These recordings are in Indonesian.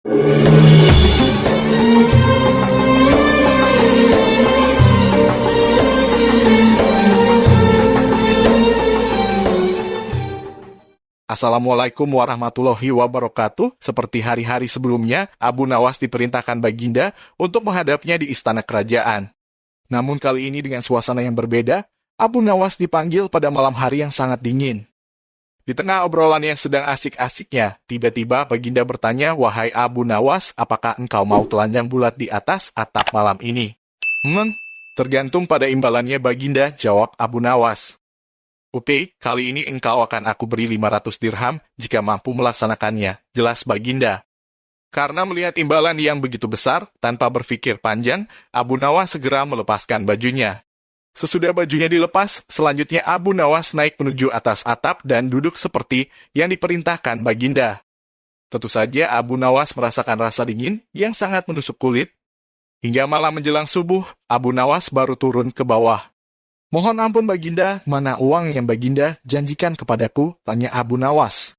Assalamualaikum warahmatullahi wabarakatuh. Seperti hari-hari sebelumnya, Abu Nawas diperintahkan Baginda untuk menghadapnya di istana kerajaan. Namun kali ini dengan suasana yang berbeda, Abu Nawas dipanggil pada malam hari yang sangat dingin. Di tengah obrolan yang sedang asik-asiknya, tiba-tiba Baginda bertanya, "Wahai Abu Nawas, apakah engkau mau telanjang bulat di atas atap malam ini?" Tergantung pada imbalannya Baginda, jawab Abu Nawas. "Oke, kali ini engkau akan aku beri 500 dirham jika mampu melaksanakannya," jelas Baginda. Karena melihat imbalan yang begitu besar, tanpa berpikir panjang, Abu Nawas segera melepaskan bajunya. Sesudah bajunya dilepas, selanjutnya Abu Nawas naik menuju atas atap dan duduk seperti yang diperintahkan Baginda. Tentu saja Abu Nawas merasakan rasa dingin yang sangat menusuk kulit. Hingga malam menjelang subuh, Abu Nawas baru turun ke bawah. "Mohon ampun Baginda, mana uang yang Baginda janjikan kepadaku?" tanya Abu Nawas.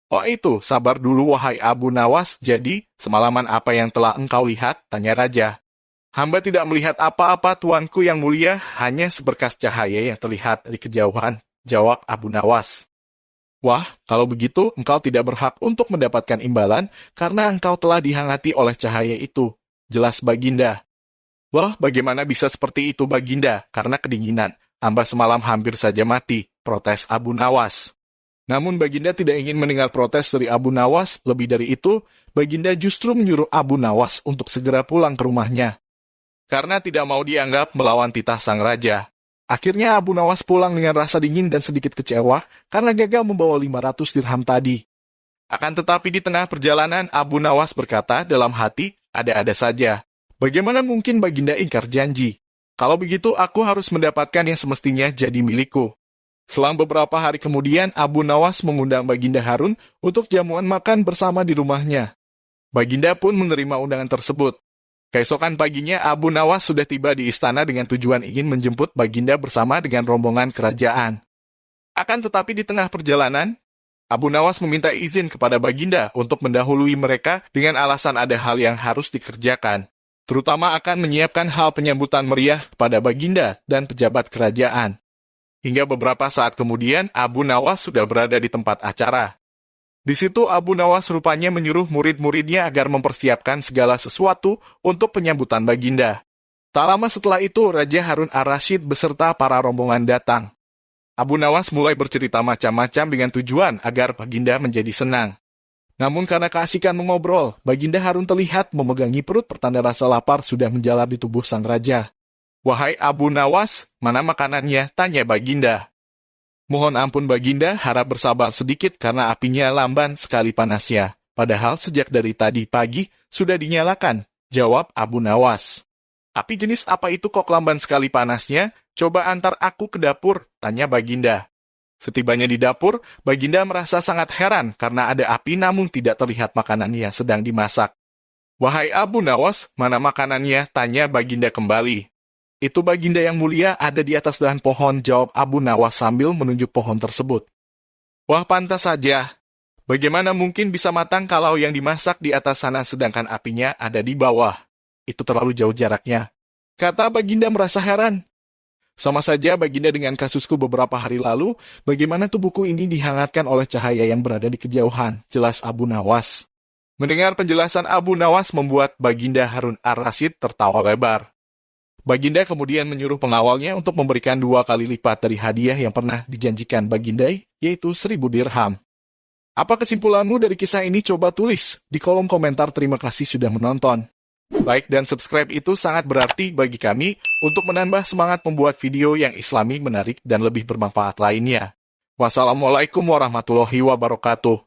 "Oh itu, sabar dulu wahai Abu Nawas, jadi semalaman apa yang telah engkau lihat?" tanya Raja. "Hamba tidak melihat apa-apa tuanku yang mulia, hanya seberkas cahaya yang terlihat dari kejauhan," jawab Abu Nawas. "Wah, kalau begitu engkau tidak berhak untuk mendapatkan imbalan karena engkau telah dihangati oleh cahaya itu," jelas Baginda. "Wah, bagaimana bisa seperti itu Baginda? Karena kedinginan, hamba semalam hampir saja mati," protes Abu Nawas. Namun Baginda tidak ingin mendengar protes dari Abu Nawas. Lebih dari itu, Baginda justru menyuruh Abu Nawas untuk segera pulang ke rumahnya. Karena tidak mau dianggap melawan titah sang raja. Akhirnya Abu Nawas pulang dengan rasa dingin dan sedikit kecewa karena gagal membawa 500 dirham tadi. Akan tetapi di tengah perjalanan, Abu Nawas berkata dalam hati, "Ada-ada saja. Bagaimana mungkin Baginda ingkar janji? Kalau begitu, aku harus mendapatkan yang semestinya jadi milikku." Selang beberapa hari kemudian, Abu Nawas mengundang Baginda Harun untuk jamuan makan bersama di rumahnya. Baginda pun menerima undangan tersebut. Keesokan paginya, Abu Nawas sudah tiba di istana dengan tujuan ingin menjemput Baginda bersama dengan rombongan kerajaan. Akan tetapi di tengah perjalanan, Abu Nawas meminta izin kepada Baginda untuk mendahului mereka dengan alasan ada hal yang harus dikerjakan, terutama akan menyiapkan hal penyambutan meriah kepada Baginda dan pejabat kerajaan. Hingga beberapa saat kemudian, Abu Nawas sudah berada di tempat acara. Di situ Abu Nawas rupanya menyuruh murid-muridnya agar mempersiapkan segala sesuatu untuk penyambutan Baginda. Tak lama setelah itu, Raja Harun ar-Rasyid beserta para rombongan datang. Abu Nawas mulai bercerita macam-macam dengan tujuan agar Baginda menjadi senang. Namun karena keasikan mengobrol, Baginda Harun terlihat memegangi perut pertanda rasa lapar sudah menjalar di tubuh sang raja. "Wahai Abu Nawas, mana makanannya?" tanya Baginda. "Mohon ampun Baginda, harap bersabar sedikit karena apinya lamban sekali panasnya. Padahal sejak dari tadi pagi sudah dinyalakan," jawab Abu Nawas. "Api jenis apa itu kok lamban sekali panasnya? Coba antar aku ke dapur," tanya Baginda. Setibanya di dapur, Baginda merasa sangat heran karena ada api namun tidak terlihat makanan yang sedang dimasak. "Wahai Abu Nawas, mana makanannya?" tanya Baginda kembali. "Itu Baginda yang mulia ada di atas dahan pohon," jawab Abu Nawas sambil menunjuk pohon tersebut. "Wah, pantas saja. Bagaimana mungkin bisa matang kalau yang dimasak di atas sana sedangkan apinya ada di bawah? Itu terlalu jauh jaraknya," kata Baginda merasa heran. "Sama saja Baginda dengan kasusku beberapa hari lalu, bagaimana tubuhku ini dihangatkan oleh cahaya yang berada di kejauhan," jelas Abu Nawas. Mendengar penjelasan Abu Nawas membuat Baginda Harun ar-Rasyid tertawa lebar. Baginda kemudian menyuruh pengawalnya untuk memberikan 2 kali lipat dari hadiah yang pernah dijanjikan Baginda, yaitu 1000 dirham. Apa kesimpulanmu dari kisah ini? Coba tulis di kolom komentar. Terima kasih sudah menonton. Like dan subscribe itu sangat berarti bagi kami untuk menambah semangat membuat video yang islami, menarik, dan lebih bermanfaat lainnya. Wassalamualaikum warahmatullahi wabarakatuh.